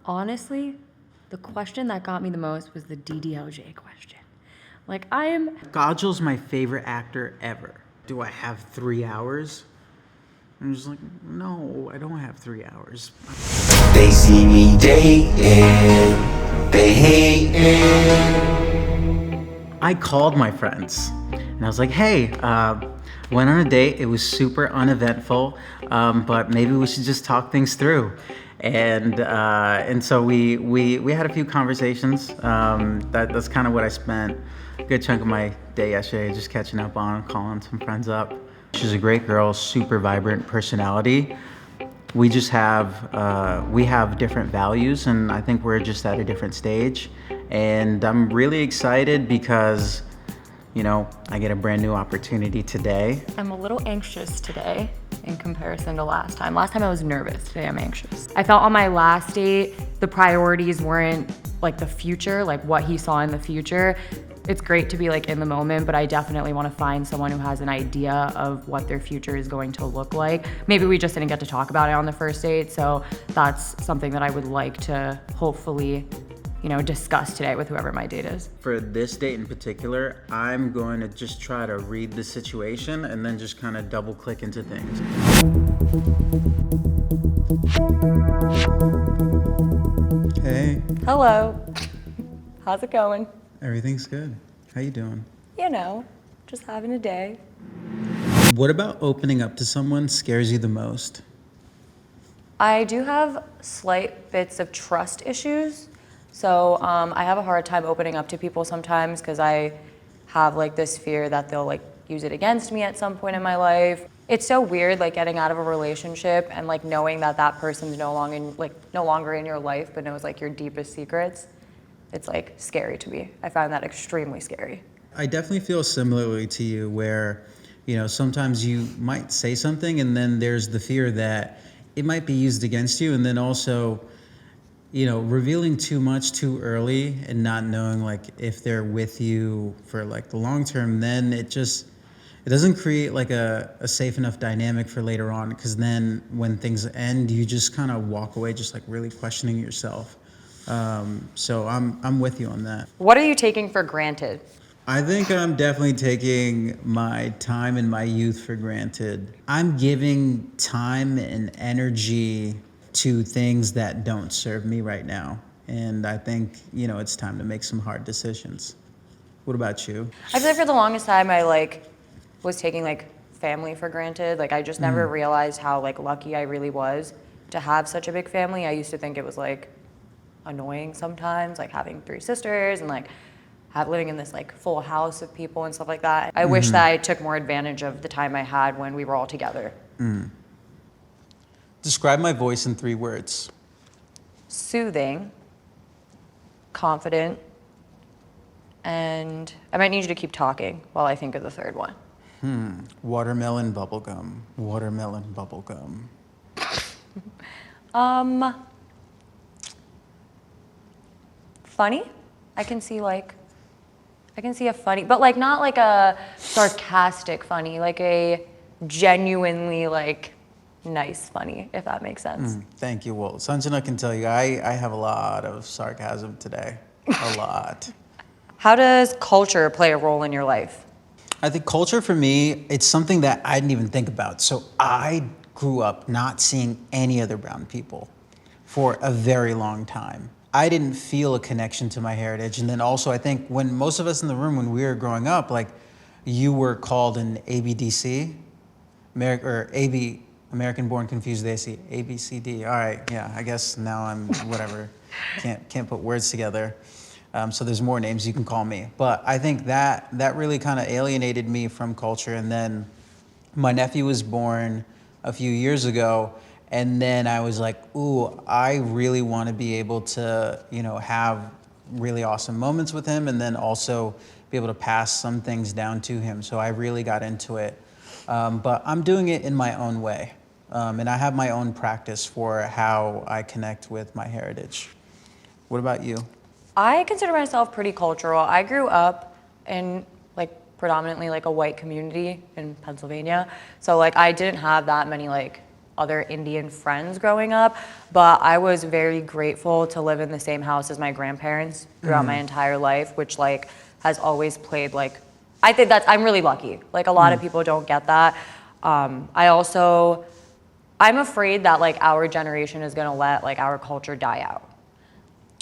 Honestly, the question that got me the most was the DDLJ question. Like, I am... Kajal's my favorite actor ever. Do I have 3 hours? I'm just like, no, I don't have 3 hours. They see me dating, they hating. I called my friends and I was like, hey, went on a date. It was super uneventful, but maybe we should just talk things through. And so we had a few conversations. That's kind of what I spent a good chunk of my day yesterday, just catching up on, calling some friends up. She's a great girl, super vibrant personality. We just we have different values, and I think we're just at a different stage. And I'm really excited because, you know, I get a brand new opportunity today. I'm a little anxious today in comparison to last time. Last time I was nervous, today I'm anxious. I felt on my last date, the priorities weren't like the future, like what he saw in the future. It's great to be like in the moment, but I definitely want to find someone who has an idea of what their future is going to look like. Maybe we just didn't get to talk about it on the first date, so that's something that I would like to hopefully, you know, discuss today with whoever my date is. For this date in particular, I'm going to just try to read the situation and then just kind of double click into things. Hey. Hello. How's it going? Everything's good. How you doing? You know, just having a day. What about opening up to someone scares you the most? I do have slight bits of trust issues. So I have a hard time opening up to people sometimes because I have like this fear that they'll like use it against me at some point in my life. It's so weird like getting out of a relationship and like knowing that that person's no longer in your life but knows like your deepest secrets. It's like scary to me. I find that extremely scary. I definitely feel similarly to you where, you know, sometimes you might say something and then there's the fear that it might be used against you, and then also, you know, revealing too much too early and not knowing like if they're with you for like the long term, then it doesn't create like a safe enough dynamic for later on, because then when things end, you just kind of walk away just like really questioning yourself. So I'm with you on that. What are you taking for granted? I think I'm definitely taking my time and my youth for granted. I'm giving time and energy to things that don't serve me right now. And I think, you know, it's time to make some hard decisions. What about you? I feel like for the longest time I like was taking like family for granted. Like I just never realized how like lucky I really was to have such a big family. I used to think it was like annoying sometimes, like having 3 sisters and like living in this like full house of people and stuff like that. I wish that I took more advantage of the time I had when we were all together. Describe my voice in 3 words. Soothing, confident, and I might need you to keep talking while I think of the third one. Watermelon bubblegum. Watermelon bubblegum. Funny. I can see a funny, but like not like a sarcastic funny, like a genuinely like nice funny, if that makes sense. Thank you. Well, Sanjana can tell you, I have a lot of sarcasm today. A lot. How does culture play a role in your life? I think culture for me, it's something that I didn't even think about. So I grew up not seeing any other brown people for a very long time. I didn't feel a connection to my heritage. And then also I think when most of us in the room, when we were growing up, like you were called an ABDC, American Born Confused Desi, ABCD. All right, yeah, I guess now I'm whatever. Can't put words together. So there's more names you can call me. But I think that really kind of alienated me from culture. And then my nephew was born a few years ago. And then I was like, ooh, I really want to be able to, you know, have really awesome moments with him and then also be able to pass some things down to him. So I really got into it. But I'm doing it in my own way. And I have my own practice for how I connect with my heritage. What about you? I consider myself pretty cultural. I grew up in like predominantly like a white community in Pennsylvania. So like I didn't have that many like other Indian friends growing up, but I was very grateful to live in the same house as my grandparents throughout my entire life, which like has always played like, I think I'm really lucky. Like a lot of people don't get that. I'm afraid that like our generation is gonna let like our culture die out.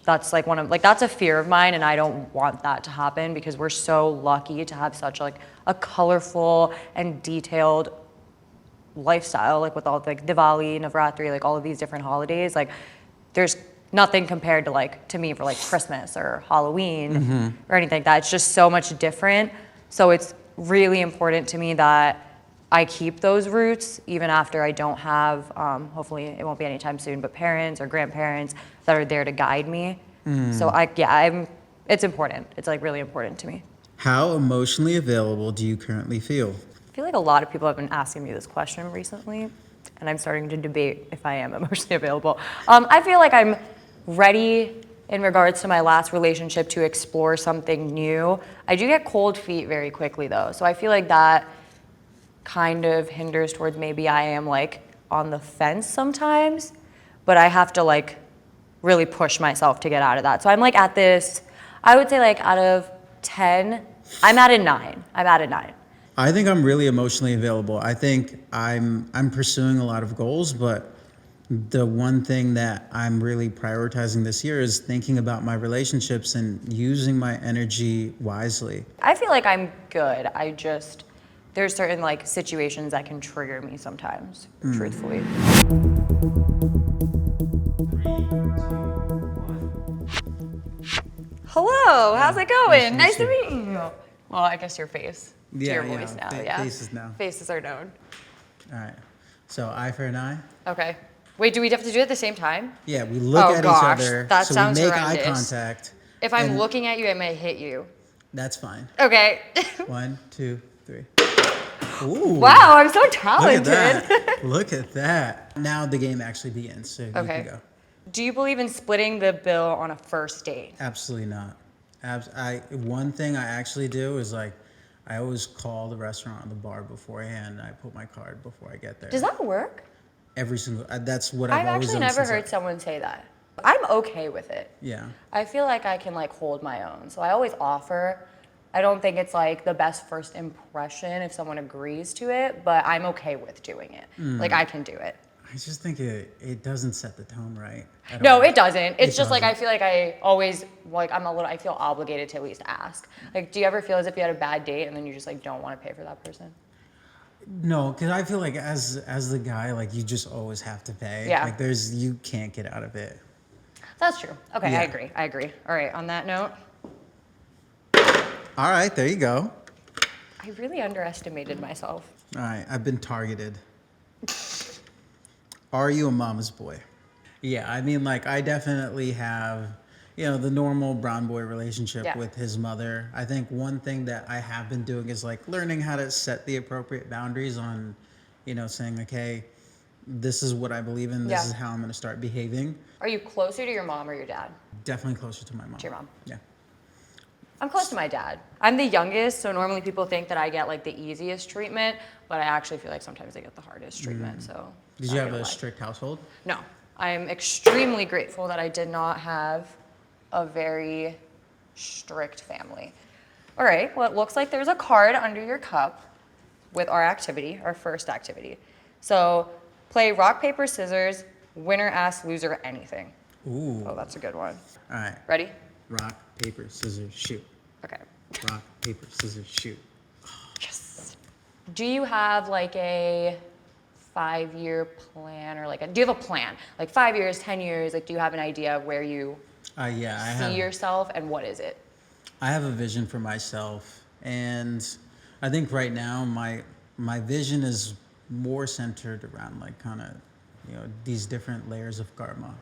That's like that's a fear of mine, and I don't want that to happen because we're so lucky to have such like a colorful and detailed lifestyle, like with all like Diwali, Navratri, like all of these different holidays. Like there's nothing compared to like to me for like Christmas or Halloween or anything like that. It's just so much different. So it's really important to me that I keep those roots even after I don't have, hopefully it won't be anytime soon, but parents or grandparents that are there to guide me. So it's important. It's like really important to me. How emotionally available do you currently feel? I feel like a lot of people have been asking me this question recently, and I'm starting to debate if I am emotionally available. I feel like I'm ready in regards to my last relationship to explore something new. I do get cold feet very quickly though, so I feel like that kind of hinders towards maybe I am like on the fence sometimes, but I have to like really push myself to get out of that. So I'm like at this, I would say like out of 10, I'm at a 9. I think I'm really emotionally available. I think I'm pursuing a lot of goals, but the one thing that I'm really prioritizing this year is thinking about my relationships and using my energy wisely. I feel like I'm good. There's certain like situations that can trigger me sometimes, truthfully. 3, 2, 1. Hello, how's it going? Nice to meet you. Well, I guess your face. To your voice now, Faces now. Faces are known. All right. So eye for an eye. Okay. Wait, do we have to do it at the same time? Yeah, we look at each other. That so sounds we make horrendous. eye contact. If I'm looking at you, I may hit you. That's fine. Okay. 1, 2, 3. Ooh. Wow, I'm so talented. Look at that. Look at that. Now the game actually begins, so you can go. Do you believe in splitting the bill on a first date? Absolutely not. One thing I actually do is like, I always call the restaurant or the bar beforehand. I put my card before I get there. Does that work? Every single, that's what I've always done. I've actually never heard someone say that. I'm okay with it. Yeah. I feel like I can like hold my own. So I always offer. I don't think it's like the best first impression if someone agrees to it, but I'm okay with doing it. Like I can do it. I just think it doesn't set the tone right. No, it doesn't. It's just like I feel like I always like I feel obligated to at least ask. Like, do you ever feel as if you had a bad date and then you just like don't want to pay for that person? No, because I feel like as the guy, like you just always have to pay. Yeah. Like you can't get out of it. That's true. Okay, Yeah. I agree. All right, on that note. All right, there you go. I really underestimated myself. All right, I've been targeted. Are you a mama's boy? Yeah, I mean, like, I definitely have, the normal brown boy relationship with his mother. I think one thing that I have been doing is, like, learning how to set the appropriate boundaries on, saying, like, hey, this is what I believe in. This is how I'm going to start behaving. Are you closer to your mom or your dad? Definitely closer to my mom. To your mom? Yeah. I'm close to my dad. I'm the youngest, so normally people think that I get like the easiest treatment, but I actually feel like sometimes I get the hardest treatment. So. Did you have a strict household? No. I'm extremely grateful that I did not have a very strict family. All right, well, it looks like there's a card under your cup with our activity, our first activity. So play rock, paper, scissors, winner asks loser anything. Ooh. Oh, that's a good one. All right. Ready? Rock, paper, scissors, shoot. Okay. Rock, paper, scissors, shoot. Yes. Do you have like a 5-year plan or do you have a plan? Like 5 years, 10 years, like do you have an idea of where you I see yourself and what is it? I have a vision for myself, and I think right now my vision is more centered around like kind of these different layers of karma.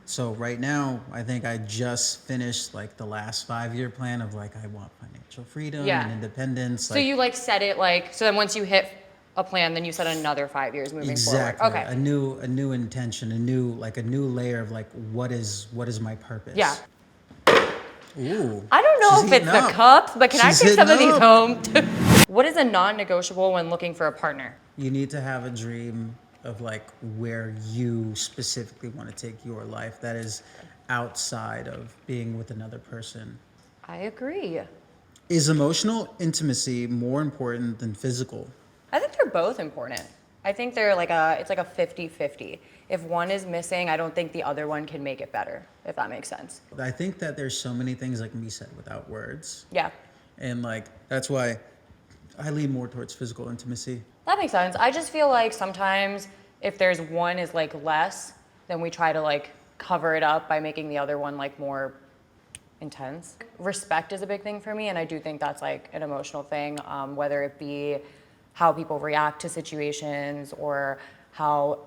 So right now I think I just finished like the last 5-year plan of like I want financial freedom and independence. So you like set it so then once you hit a plan, then you set another 5 years moving forward. Okay. A new intention, a new layer of like what is my purpose. Yeah. Ooh. I don't know if it's the cups, but can I take some of these home? What is a non-negotiable when looking for a partner? You need to have a dream of like where you specifically want to take your life that is outside of being with another person. I agree. Is emotional intimacy more important than physical? I think they're both important. I think it's like a 50-50. If one is missing, I don't think the other one can make it better, if that makes sense. I think that there's so many things that can be said without words. Yeah. And like, that's why I lean more towards physical intimacy. That makes sense. I just feel like sometimes if there's one is like less, then we try to like cover it up by making the other one like more intense. Respect is a big thing for me, and I do think that's like an emotional thing, whether it be how people react to situations or how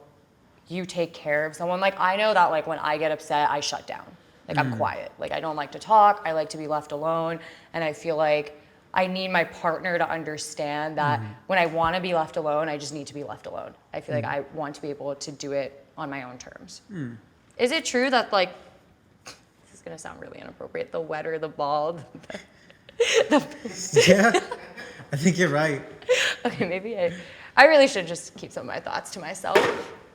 you take care of someone. Like I know that like when I get upset, I shut down. Like I'm quiet. Like I don't like to talk. I like to be left alone, and I feel like I need my partner to understand that when I want to be left alone, I just need to be left alone. I feel like I want to be able to do it on my own terms. Is it true that like, this is gonna sound really inappropriate, the wetter the ball, Yeah, I think you're right. okay, maybe I really should just keep some of my thoughts to myself.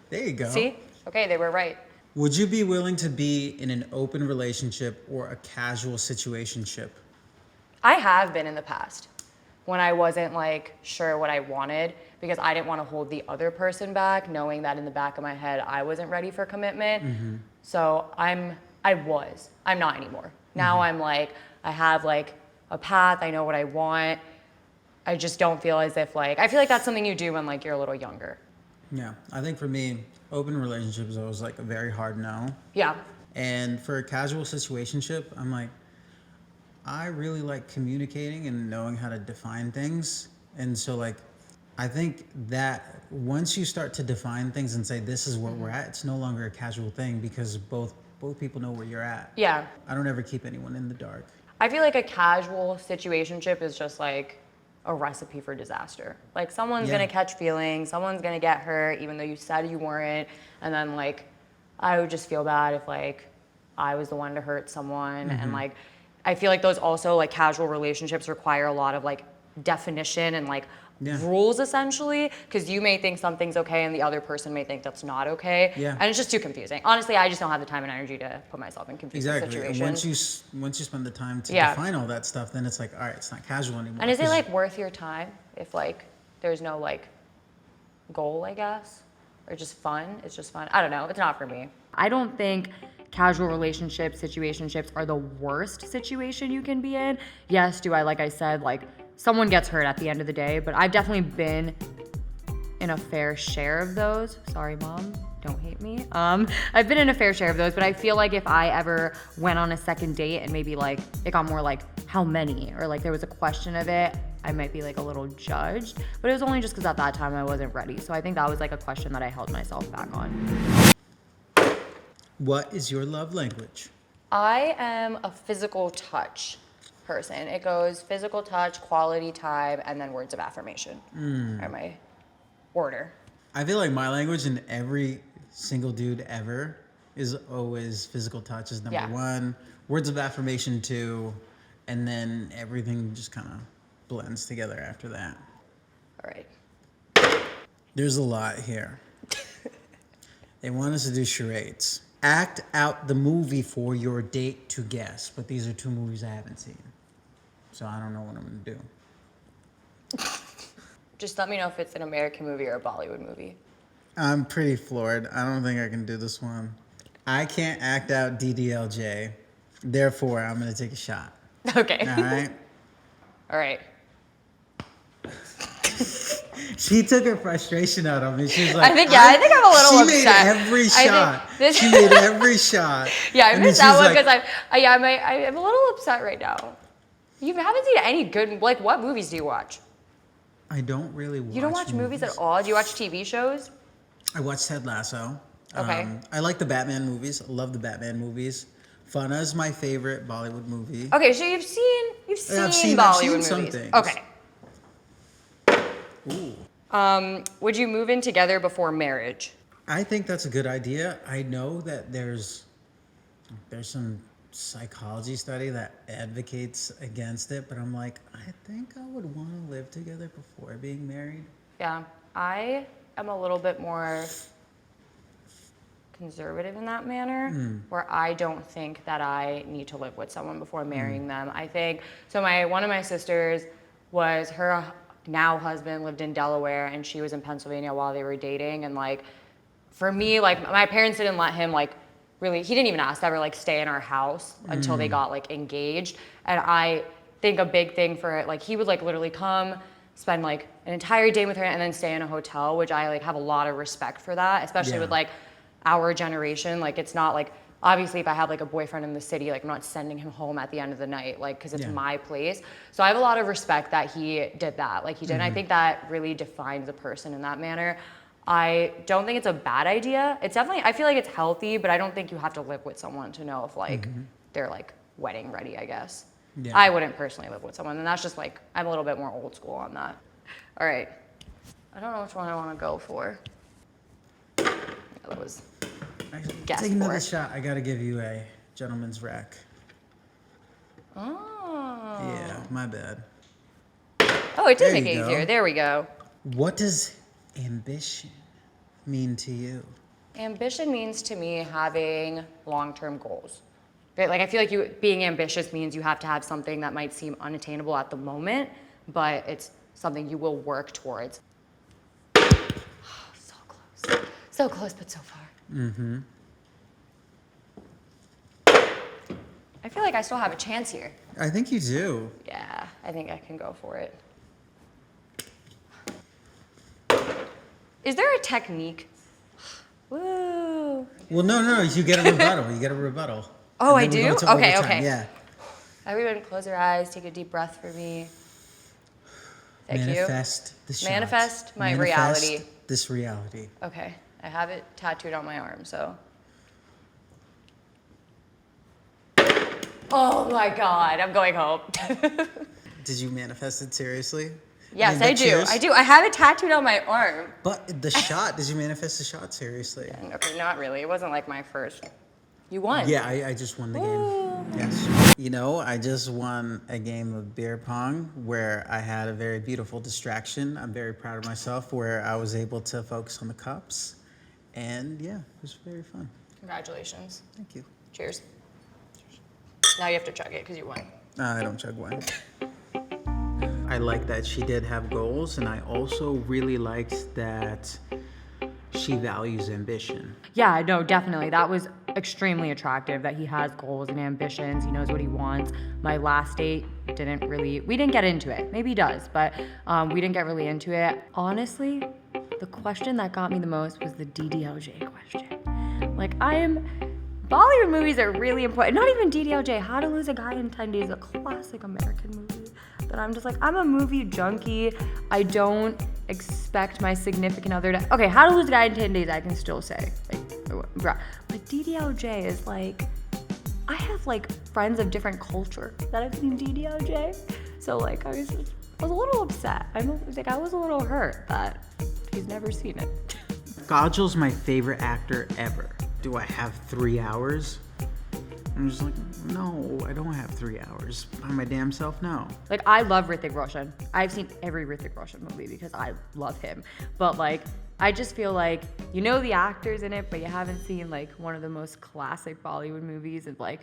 There you go. See? Okay, they were right. Would you be willing to be in an open relationship or a casual situationship? I have been in the past when I wasn't like sure what I wanted because I didn't want to hold the other person back, knowing that in the back of my head I wasn't ready for commitment. So I'm not anymore. Now I'm like, I have like a path, I know what I want. I just don't feel as if like, I feel like that's something you do when like you're a little younger. Yeah, I think for me, open relationship is always like a very hard no. Yeah. And for a casual situationship, I'm like, I really like communicating and knowing how to define things. And so like, I think that once you start to define things and say, this is where we're at, it's no longer a casual thing because both people know where you're at. Yeah. I don't ever keep anyone in the dark. I feel like a casual situationship is just like a recipe for disaster. Like someone's gonna catch feelings, someone's gonna get hurt, even though you said you weren't. And then like, I would just feel bad if like I was the one to hurt someone. And like, I feel like those also like casual relationships require a lot of like definition and like rules essentially, because you may think something's okay and the other person may think that's not okay. Yeah. And it's just too confusing. Honestly, I just don't have the time and energy to put myself in confusing situations. And once you spend the time to define all that stuff, then it's like, all right, it's not casual anymore. And is it like worth your time if like there's no like goal, I guess, or just fun? It's just fun. I don't know. It's not for me. I don't think casual relationships, situationships are the worst situation you can be in. Yes, like I said, like someone gets hurt at the end of the day, but I've definitely been in a fair share of those. Sorry, Mom, don't hate me. I've been in a fair share of those, but I feel like if I ever went on a second date and maybe like it got more like how many, or like there was a question of it, I might be like a little judged, but it was only just because at that time I wasn't ready. So I think that was like a question that I held myself back on. What is your love language? I am a physical touch person. It goes physical touch, quality time, and then words of affirmation are my order. I feel like my language and every single dude ever is always physical touch is number one, words of affirmation 2, and then everything just kind of blends together after that. All right. There's a lot here. They want us to do charades. Act out the movie for your date to guess, but these are 2 movies I haven't seen. So I don't know what I'm gonna do. Just let me know if it's an American movie or a Bollywood movie. I'm pretty floored. I don't think I can do this one. I can't act out DDLJ. Therefore, I'm gonna take a shot. Okay. All right? All right. She took her frustration out on me. She was like, I think I'm a little upset. She made every shot. She made every shot. Yeah, I missed that one because I'm a little upset right now. You haven't seen any good, like what movies do you watch? I don't really watch. You don't watch movies at all? Do you watch TV shows? I watch Ted Lasso. Okay. I like the Batman movies. I love the Batman movies. Funna is my favorite Bollywood movie. Okay, so you've seen Bollywood I've seen movies. some things. Okay. Ooh. Would you move in together before marriage? I think that's a good idea. I know that there's some psychology study that advocates against it, but I'm like, I think I would want to live together before being married. Yeah, I am a little bit more conservative in that manner, where I don't think that I need to live with someone before marrying them. I think, so one of my sisters was, her now husband lived in Delaware and she was in Pennsylvania while they were dating. And like, for me, like my parents didn't let him like really, he didn't even ask to ever like stay in our house until they got like engaged. And I think a big thing for it, like he would like literally come, spend like an entire day with her and then stay in a hotel, which I like have a lot of respect for that, especially with like our generation. Like it's not like, obviously if I have like a boyfriend in the city, like I'm not sending him home at the end of the night, like, cause it's my place. So I have a lot of respect that he did that. Like he did, and I think that really defines a person in that manner. I don't think it's a bad idea. It's definitely, I feel like it's healthy, but I don't think you have to live with someone to know if like they're like wedding ready, I guess. Yeah. I wouldn't personally live with someone, and that's just like, I'm a little bit more old school on that. All right, I don't know which one I wanna go for. That was Take another shot. I gotta give you a gentleman's rack. Oh. Yeah, my bad. Oh, it did make it easier. There we go. What does ambition mean to you? Ambition means to me having long-term goals. Like I feel like being ambitious means you have to have something that might seem unattainable at the moment, but it's something you will work towards. So close. So close, but so far. Mm-hmm. I feel like I still have a chance here. I think you do. Yeah, I think I can go for it. Is there a technique? Woo. Well, no, you get a rebuttal. You get a rebuttal. Oh, I do? Okay. Yeah. Everyone close your eyes, take a deep breath for me. Thank Manifest you. the shot. Manifest my Manifest reality. This reality. Okay, I have it tattooed on my arm, so. Oh my God, I'm going home. Did you manifest it seriously? Yes, I do. I do. I have it tattooed on my arm. But the shot, did you manifest the shot seriously? Okay, not really. It wasn't like my first. You won. Yeah, I just won the game. Yes. You know, I just won a game of beer pong where I had a very beautiful distraction. I'm very proud of myself where I was able to focus on the cups. And yeah, it was very fun. Congratulations. Thank you. Cheers. Now you have to chug it because you won. I don't chug wine. I like that she did have goals, and I also really liked that she values ambition. Yeah, no, definitely. That was extremely attractive that he has goals and ambitions. He knows what he wants. My last date we didn't get into it. Maybe he does, but we didn't get really into it. Honestly, the question that got me the most was the DDLJ question. Like, Bollywood movies are really important. Not even DDLJ, How to Lose a Guy in 10 Days, a classic American movie. But I'm just like, I'm a movie junkie. I don't expect my significant other to, okay, How to Lose a Guy in 10 Days, I can still say. But DDLJ is like, I have like friends of different culture that have seen DDLJ. So like, I was a little upset. I was a little hurt that he's never seen it. Kajal's my favorite actor ever. Do I have 3 hours? I'm just like, no, I don't have 3 hours. By my damn self, no. Like, I love Hrithik Roshan. I've seen every Hrithik Roshan movie because I love him. But like, I just feel like, you know the actors in it, but you haven't seen like one of the most classic Bollywood movies of like,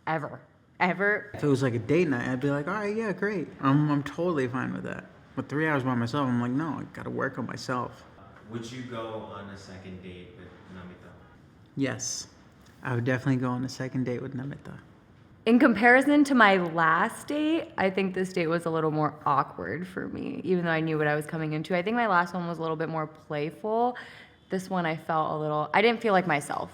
ever. If it was like a date night, I'd be like, all right, yeah, great. I'm totally fine with that. But 3 hours by myself, I'm like, no, I gotta work on myself. Would you go on a second date with Namita? Yes, I would definitely go on a second date with Namita. In comparison to my last date, I think this date was a little more awkward for me, even though I knew what I was coming into. I think my last one was a little bit more playful. This one I didn't feel like myself.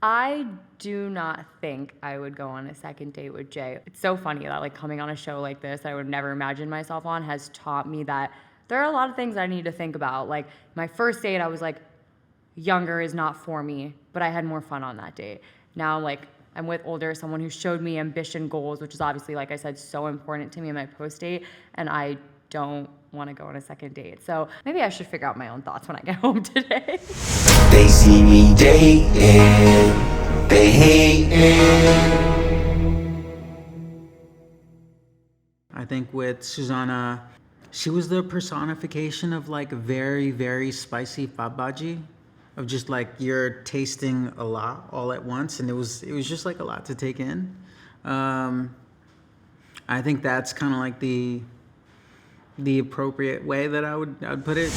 I do not think I would go on a second date with Jay. It's so funny that like coming on a show like this, I would never imagine myself on, has taught me that there are a lot of things I need to think about. Like my first date, I was like, younger is not for me, but I had more fun on that date. Now I'm with someone who showed me ambition goals, which is obviously, like I said, so important to me in my post date, and I don't want to go on a second date. So maybe I should figure out my own thoughts when I get home today. They see me dating, they hating. I think with Susanna, She was the personification of like very, very spicy pabaji, of just like you're tasting a lot all at once, and it was just like a lot to take in. I think that's kind of like the appropriate way that I would put it.